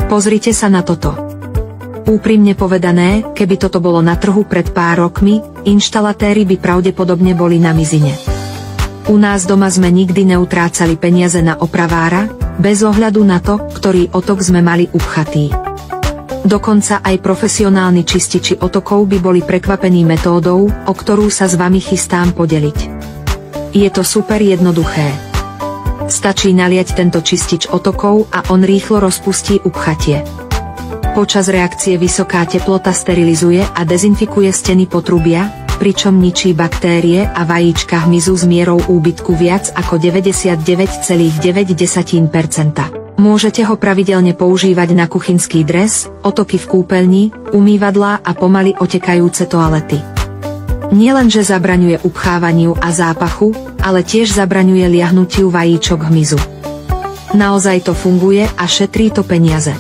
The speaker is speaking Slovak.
Pozrite sa na toto. Úprimne povedané, keby toto bolo na trhu pred pár rokmi, inštalatéri by pravdepodobne boli na mizine. U nás doma sme nikdy neutrácali peniaze na opravára, bez ohľadu na to, ktorý otok sme mali upchatý. Dokonca aj profesionálni čističi otokov by boli prekvapení metódou, o ktorú sa s vami chystám podeliť. Je to super jednoduché. Stačí naliať tento čistič otokov a on rýchlo rozpustí upchatie. Počas reakcie vysoká teplota sterilizuje a dezinfikuje steny potrubia, pričom ničí baktérie a vajíčka hmyzu s mierou úbytku viac ako 99,9%. Môžete ho pravidelne používať na kuchynský dres, otoky v kúpeľni, umývadlá a pomaly otekajúce toalety. Nielenže zabraňuje upchávaniu a zápachu, ale tiež zabraňuje liahnutiu vajíčok hmyzu. Naozaj to funguje a šetrí to peniaze.